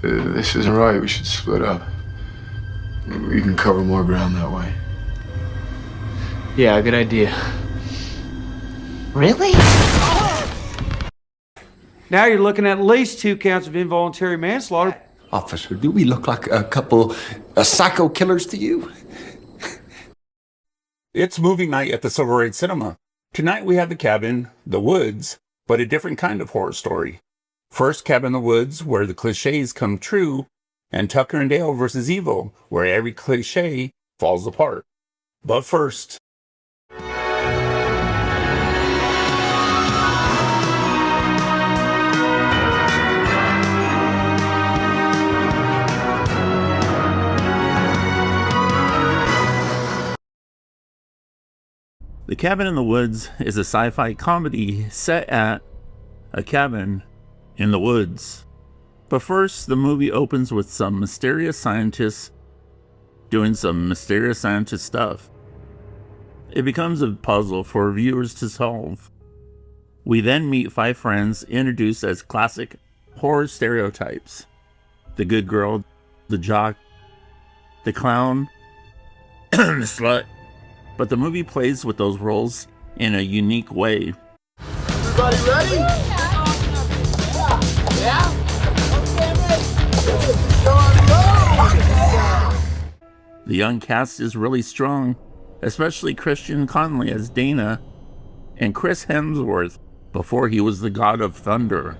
This isn't right. We should split up. We can cover more ground that way. Yeah, good idea. Really? Now you're looking at least 2 counts of involuntary manslaughter. Officer, do we look like a couple of psycho killers to you? It's movie night at the Silver Age Cinema. Tonight we have The Cabin, The Woods, but a different kind of horror story. First, Cabin in the Woods, where the cliches come true, and Tucker and Dale versus Evil, where every cliche falls apart. But first... The Cabin in the Woods is a sci-fi comedy set at a cabin in the woods. But first, the movie opens with some mysterious scientists doing some mysterious scientist stuff. It becomes a puzzle for viewers to solve. We then meet 5 friends introduced as classic horror stereotypes. The good girl, the jock, the clown, the slut. But the movie plays with those roles in a unique way. Everybody ready? Yeah? The young cast is really strong, especially Christian Conley as Dana and Chris Hemsworth before he was the god of thunder.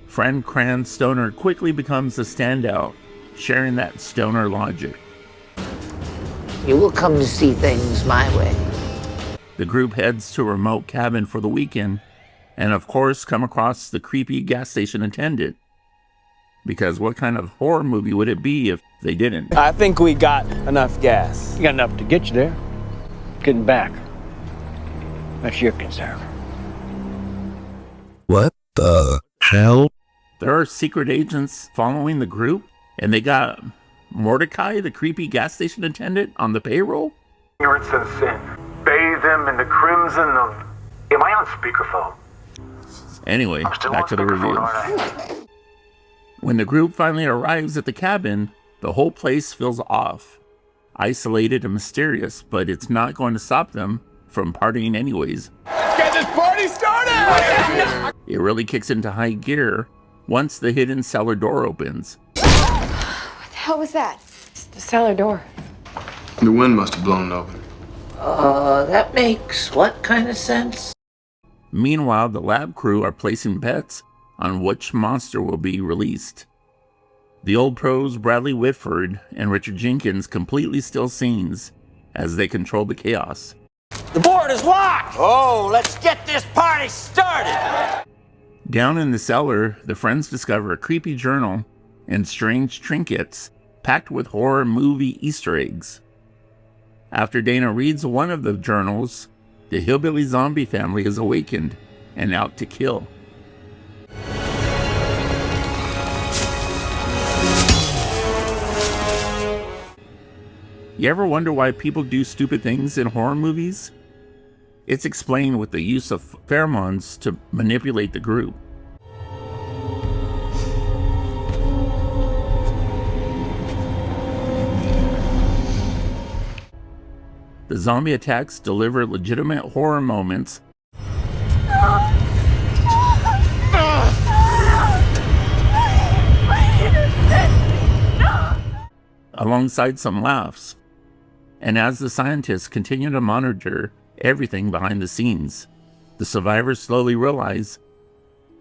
Fran Kran Stoner quickly becomes a standout, sharing that stoner logic. You will come to see things my way. The group heads to a remote cabin for the weekend, and of course come across the creepy gas station attendant. Because what kind of horror movie would it be if they didn't? I think we got enough gas. You got enough to get you there. Getting back. That's your concern. What the hell? There are secret agents following the group, and they got Mordecai, the creepy gas station attendant, on the payroll? Ignorance and sin. Bathe him in the crimson of... Am I on speakerphone? Anyway, back to the review. When the group finally arrives at the cabin, the whole place feels off. Isolated and mysterious, but it's not going to stop them from partying anyways. Let's get this party started! It really kicks into high gear once the hidden cellar door opens. What was that? It's the cellar door. The wind must have blown it open. That makes what kind of sense? Meanwhile, the lab crew are placing bets on which monster will be released. The old pros Bradley Whitford and Richard Jenkins completely steal scenes as they control the chaos. The board is locked! Oh, let's get this party started! Down in the cellar, the friends discover a creepy journal and strange trinkets packed with horror movie Easter eggs. After Dana reads one of the journals, the hillbilly zombie family is awakened and out to kill. You ever wonder why people do stupid things in horror movies? It's explained with the use of pheromones to manipulate the group. The zombie attacks deliver legitimate horror moments alongside some laughs. And as the scientists continue to monitor everything behind the scenes, the survivors slowly realize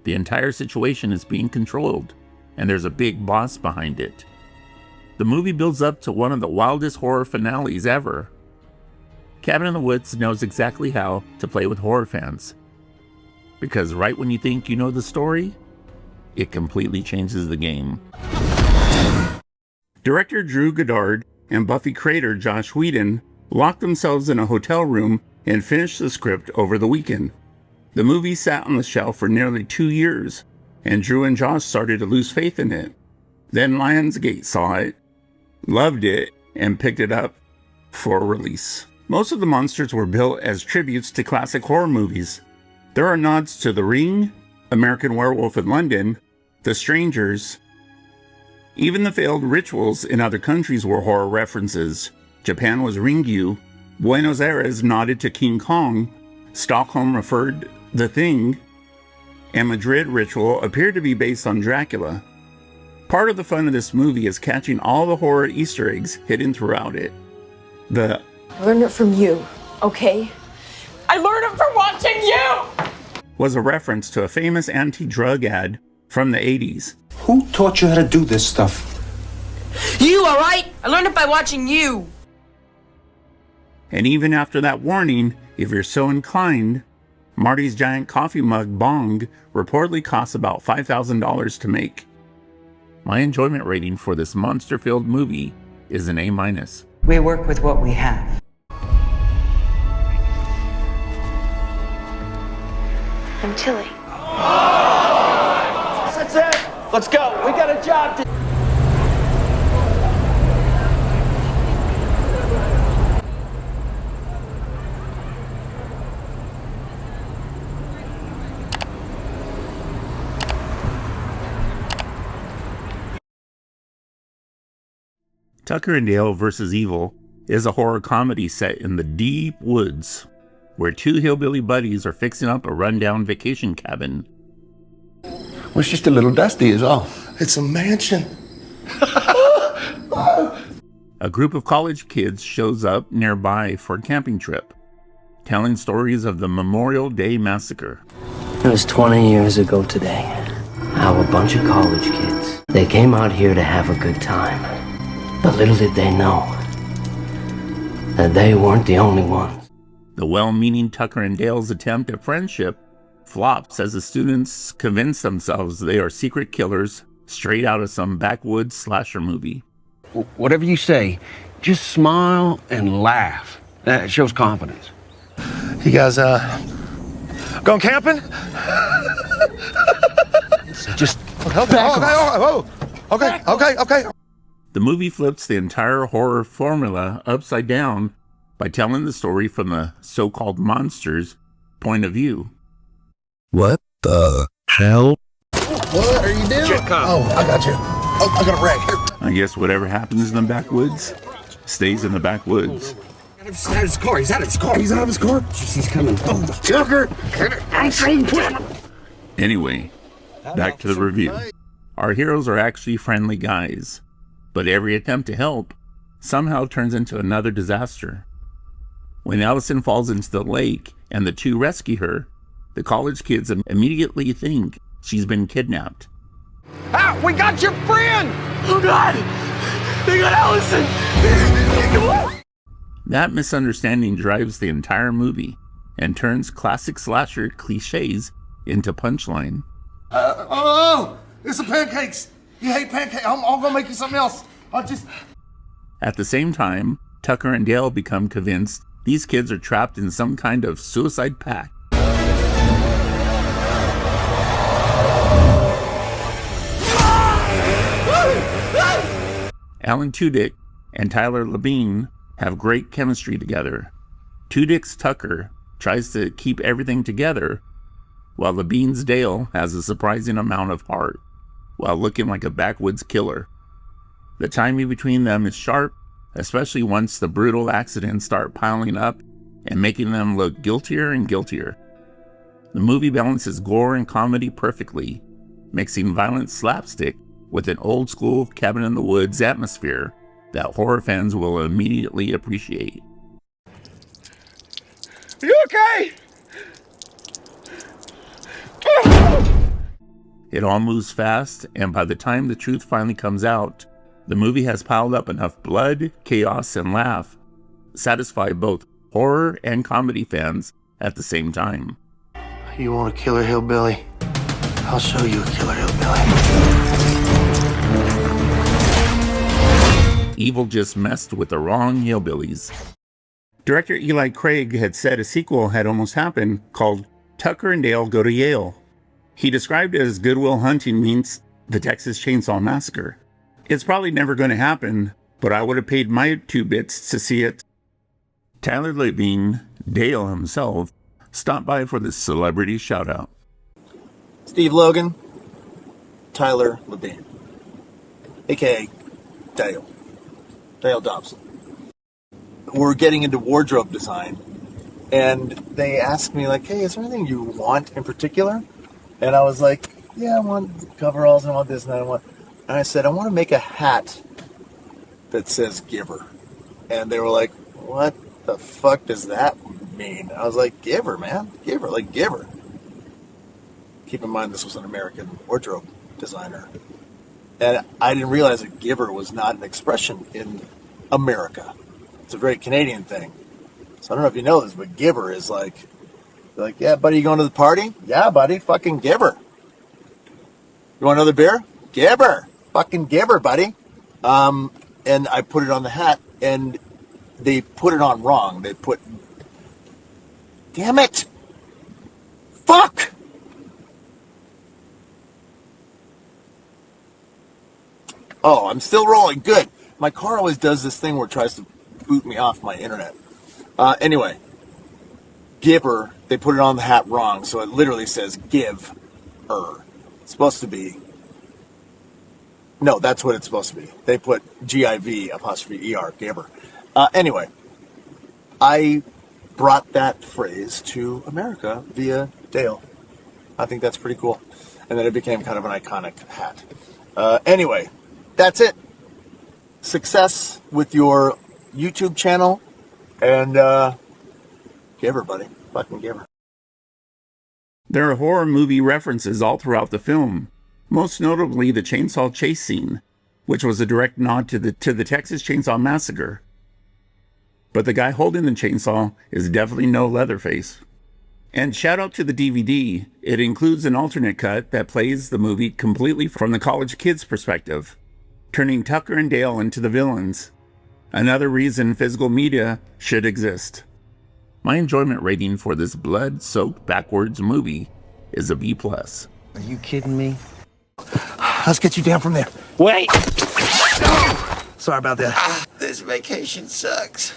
the entire situation is being controlled, and there's a big boss behind it. The movie builds up to one of the wildest horror finales ever. Cabin in the Woods knows exactly how to play with horror fans. Because right when you think you know the story, it completely changes the game. Director Drew Goddard and Buffy creator Josh Whedon locked themselves in a hotel room and finished the script over the weekend. The movie sat on the shelf for nearly 2 years, and Drew and Josh started to lose faith in it. Then Lionsgate saw it, loved it, and picked it up for release. Most of the monsters were built as tributes to classic horror movies. There are nods to The Ring, American Werewolf in London, The Strangers, Even the failed rituals in other countries were horror references. Japan was Ringyu, Buenos Aires nodded to King Kong, Stockholm referred The Thing, and Madrid ritual appeared to be based on Dracula. Part of the fun of this movie is catching all the horror Easter eggs hidden throughout it. I learned it from you, okay? I learned it from watching you! Was a reference to a famous anti-drug ad from the 80s. Who taught you how to do this stuff? You, alright? I learned it by watching you. And even after that warning, if you're so inclined, Marty's giant coffee mug bong reportedly costs about $5,000 to make. My enjoyment rating for this monster-filled movie is an A-. We work with what we have. I'm Tilly. That's it. Let's go. We got a job to... Tucker and Dale vs. Evil is a horror comedy set in the deep woods, where two hillbilly buddies are fixing up a rundown vacation cabin. Well, it's just a little dusty is all. It's a mansion. A group of college kids shows up nearby for a camping trip, telling stories of the Memorial Day Massacre. It was 20 years ago today. How a bunch of college kids, they came out here to have a good time. But little did they know that they weren't the only ones. The well-meaning Tucker and Dale's attempt at friendship flops as the students convince themselves they are secret killers straight out of some backwoods slasher movie. Whatever you say, just smile and laugh. That shows confidence. You guys, going camping? Just Okay. The movie flips the entire horror formula upside down by telling the story from the so-called monster's point of view. What the hell? What are you doing? Oh, I got you. Oh, I got a rag here. I guess whatever happens in the backwoods stays in the backwoods. He's out of his car. He's out of his car. He's coming. Oh, Tucker. Anyway, back to the review. Our heroes are actually friendly guys, but every attempt to help somehow turns into another disaster. When Allison falls into the lake and the two rescue her, the college kids immediately think she's been kidnapped. Ah, we got your friend! Oh God! They got Allison! That misunderstanding drives the entire movie and turns classic slasher cliches into punchline. It's the pancakes! You hate pancakes? I'm gonna make you something else. At the same time, Tucker and Dale become convinced these kids are trapped in some kind of suicide pact. Alan Tudyk and Tyler Labine have great chemistry together. Tudyk's Tucker tries to keep everything together, while Labine's Dale has a surprising amount of heart, while looking like a backwoods killer. The timing between them is sharp, especially once the brutal accidents start piling up and making them look guiltier and guiltier. The movie balances gore and comedy perfectly, mixing violent slapstick with an old-school cabin-in-the-woods atmosphere that horror fans will immediately appreciate. Are you okay? It all moves fast, and by the time the truth finally comes out, the movie has piled up enough blood, chaos, and laugh to satisfy both horror and comedy fans at the same time. You want a killer hillbilly? I'll show you a killer hillbilly. Evil just messed with the wrong hillbillies. Director Eli Craig had said a sequel had almost happened called Tucker and Dale Go to Yale. He described it as Good Will Hunting meets the Texas Chainsaw Massacre. It's probably never going to happen, but I would have paid my 2 bits to see it. Tyler Labine, Dale himself, stopped by for this celebrity shout-out. Steve Logan, Tyler Labine. aka Dale Dobson. We're getting into wardrobe design, and they asked me like, "Hey, is there anything you want in particular?" And I was like, "Yeah, I want coveralls, and I want this, and I want." And I said, "I want to make a hat that says Giver." And they were like, "What the fuck does that mean?" I was like, "Giver, man, Giver, like Giver." Keep in mind, this was an American wardrobe designer. And I didn't realize that giver was not an expression in America. It's a very Canadian thing. So I don't know if you know this, but giver is like, yeah, buddy, you going to the party? Yeah, buddy, fucking giver. You want another beer? Giver. Fucking giver, buddy. And I put it on the hat, and they put it on wrong. They put, damn it. Fuck. Oh, I'm still rolling. Good. My car always does this thing where it tries to boot me off my internet. Anyway, giver, they put it on the hat wrong, so it literally says give er. It's supposed to be. No, that's what it's supposed to be. They put G-I-V apostrophe E-R, giver. Anyway, I brought that phrase to America via Dale. I think that's pretty cool. And then it became kind of an iconic hat. Anyway, that's it. Success with your YouTube channel, and give her, buddy. Fucking give her. There are horror movie references all throughout the film, most notably the chainsaw chase scene, which was a direct nod to the Texas Chainsaw Massacre. But the guy holding the chainsaw is definitely no Leatherface. And shout out to the DVD. It includes an alternate cut that plays the movie completely from the college kids' perspective, turning Tucker and Dale into the villains. Another reason physical media should exist. My enjoyment rating for this blood-soaked backwards movie is a B+. Are you kidding me? Let's get you down from there. Wait! Sorry about that. This vacation sucks.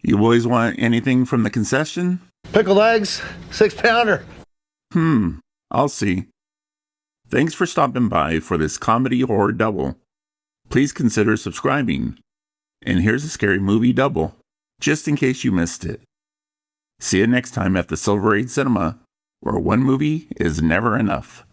You boys want anything from the concession? Pickled eggs, 6-pounder. I'll see. Thanks for stopping by for this comedy horror double. Please consider subscribing. And here's a scary movie double, just in case you missed it. See you next time at the Silver Age Cinema, where one movie is never enough.